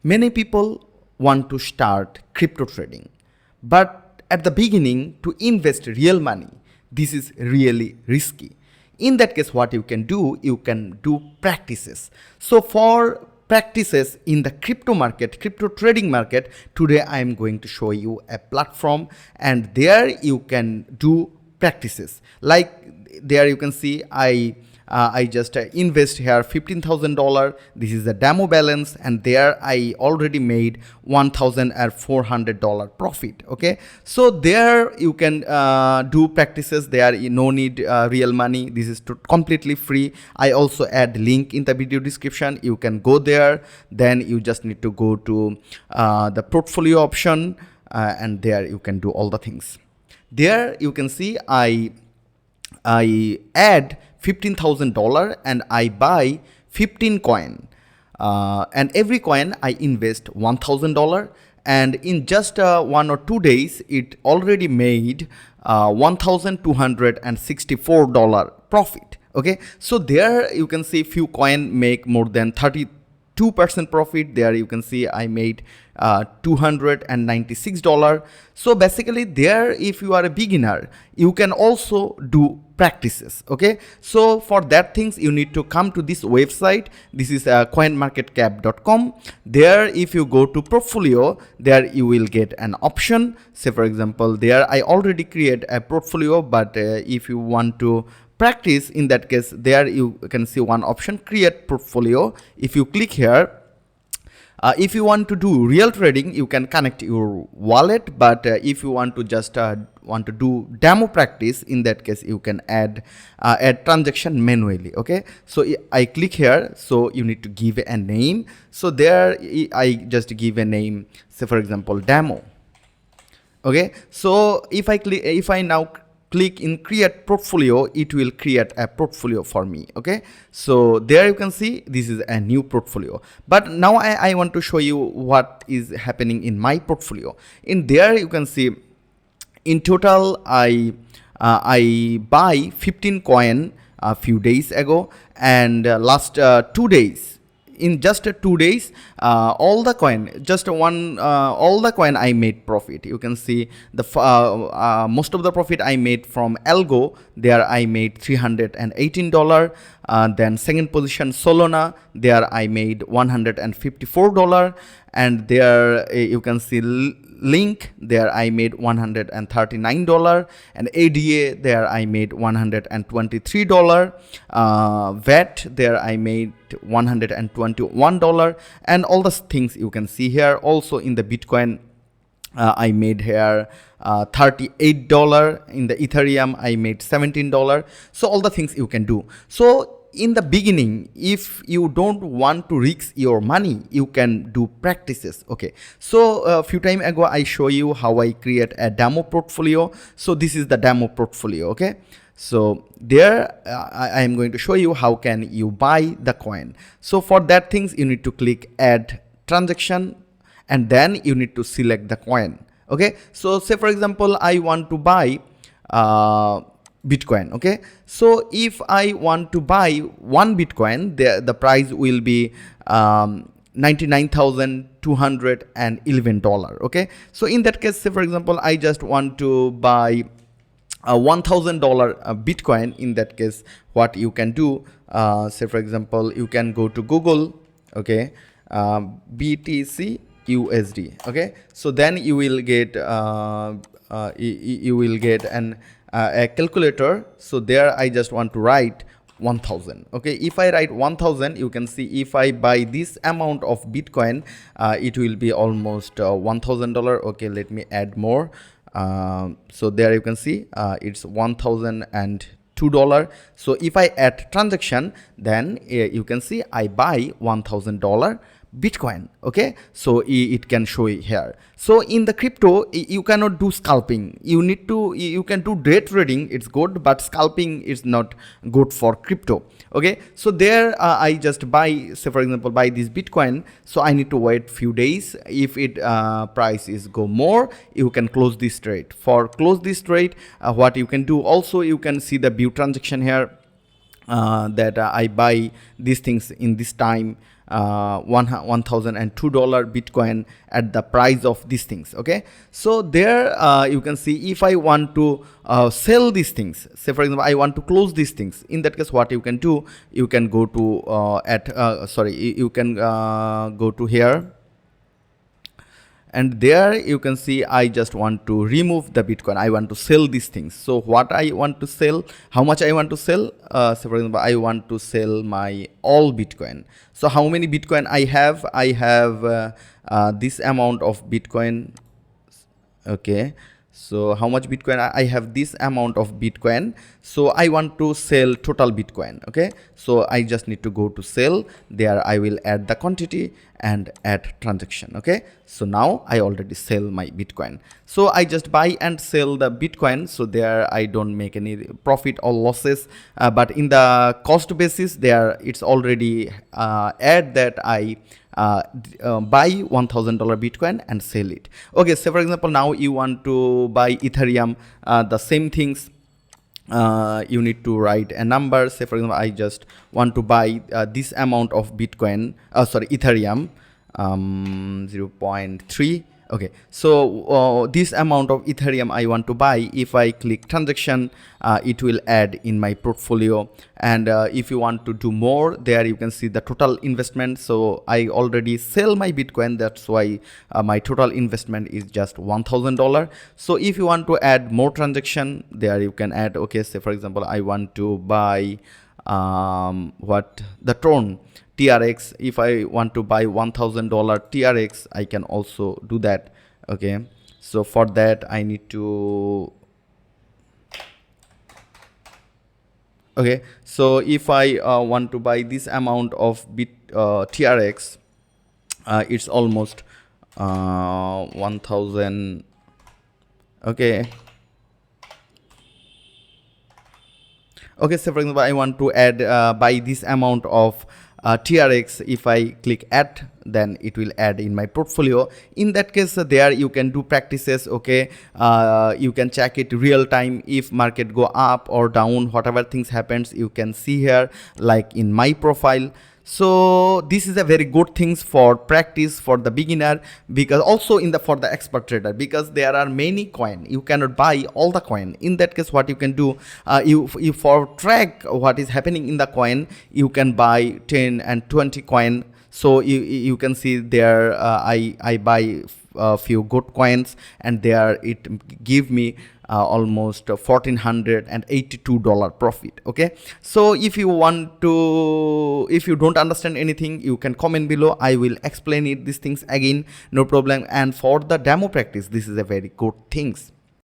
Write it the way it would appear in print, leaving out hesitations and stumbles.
Many people want to start crypto trading, but at the beginning, to invest real money, this is really risky. In that case, what you can do practices. So for practices in the crypto market, crypto trading market, today I am going to show you a platform, and there you can do practices. Like there you can see I just invest here $15,000. This is the demo balance, and there I already made $1,400 profit. Okay, so there you can do practices. There you no need real money. This is completely free. I also add link in the video description. You can go there. Then you just need to go to the portfolio option, and there you can do all the things. There you can see I add $15,000 and I buy 15 coin, and every coin I invest $1,000, and in just 1 or 2 days it already made $1,264 profit. Okay, so there you can see few coin make more than 32% profit. There you can see I made $296. So basically there, if you are a beginner, you can also do practices. Okay, so for that things you need to come to this website. This is coinmarketcap.com. There if you go to portfolio, there you will get an option. Say for example, there I already create a portfolio, but if you want to practice, in that case there you can see one option, create portfolio. If you click here, if you want to do real trading, you can connect your wallet, but if you want to just want to do demo practice, in that case you can add transaction manually. Okay, so I click here, so you need to give a name. So there I just give a name, say for example demo. Okay, so if I now click in create portfolio, it will create a portfolio for me. Okay, so there you can see this is a new portfolio, but now I want to show you what is happening in my portfolio. In there you can see in total I buy 15 coin a few days ago, and last 2 days, in just 2 days, all the coin, all the coin I made profit. You can see the most of the profit I made from Algo. There I made $318. Then second position Solana, there I made $154, and there you can see Link, there I made $139, and ADA there I made $123, VAT there I made $121, and all the things you can see here. Also in the Bitcoin I made here $38. In the Ethereum I made $17. So all the things you can do. So in the beginning, if you don't want to risk your money, you can do practices. Okay, so a few time ago I show you how I create a demo portfolio. So this is the demo portfolio. Okay, so there I am going to show you how can you buy the coin. So for that things you need to click add transaction, and then you need to select the coin. Okay, so say for example I want to buy Bitcoin. Okay, so if I want to buy 1 Bitcoin, the price will be $99,211. Okay, so in that case, say for example I just want to buy a $1,000 Bitcoin. In that case, what you can do, say for example you can go to Google. Okay, BTC USD. Okay, so then you will get a calculator. So there I just want to write 1000. Okay, if I write 1000, you can see if I buy this amount of Bitcoin, it will be almost $1,000. Okay, let me add more. So there you can see it's $1,002. So if I add transaction, then you can see I buy $1,000 Bitcoin. Okay, so it can show here. So in the crypto you cannot do scalping. You can do day trading, it's good, but scalping is not good for crypto. Okay, so there I just buy, say for example buy this Bitcoin. So I need to wait few days. If it price is go more, you can close this trade. For close this trade, what you can do, also you can see the view transaction here, that I buy these things in this time. $1,002 Bitcoin at the price of these things. Okay, so there you can see if I want to sell these things, say for example I want to close these things, in that case what you can do, you can go to you can go to here, and there you can see I just want to remove the Bitcoin. I want to sell these things. So what I want to sell, how much I want to sell, so for example I want to sell my all Bitcoin. So how many Bitcoin I have? I have this amount of Bitcoin. Okay, so how much Bitcoin? I have this amount of Bitcoin. So I want to sell total Bitcoin. Okay, so I just need to go to sell. There I will add the quantity and add transaction. Okay, so now I already sell my Bitcoin. So I just buy and sell the Bitcoin. So there I don't make any profit or losses, but in the cost basis there it's already add that I buy $1,000 Bitcoin and sell it. Okay, so for example now you want to buy Ethereum, the same things. You need to write a number. Say for example I just want to buy this amount of Bitcoin, Ethereum, 0.3. Okay, so this amount of Ethereum I want to buy. If I click transaction, it will add in my portfolio. And if you want to do more, there you can see the total investment. So I already sell my Bitcoin, that's why my total investment is just $1,000. So if you want to add more transaction, there you can add. Okay, say for example I want to buy the Tron TRX. If I want to buy $1,000 TRX, I can also do that. Okay, so for that I need to, okay, so if I want to buy this amount of TRX, it's almost 1,000. Okay, okay, so for example I want to add buy this amount of TRX. If I click add, then it will add in my portfolio. In that case there you can do practices. Okay, you can check it real time. If market go up or down, whatever things happens, you can see here like in my profile. So this is a very good things for practice for the beginner, because also in the for the expert trader, because there are many coin, you cannot buy all the coin. In that case what you can do, you for track what is happening in the coin, you can buy 10 and 20 coin. So you can see there I buy a few good coins, and there it give me almost $1,482 profit. Okay, so if you don't understand anything, you can comment below. I will explain it these things again, no problem. And for the demo practice, this is a very good things.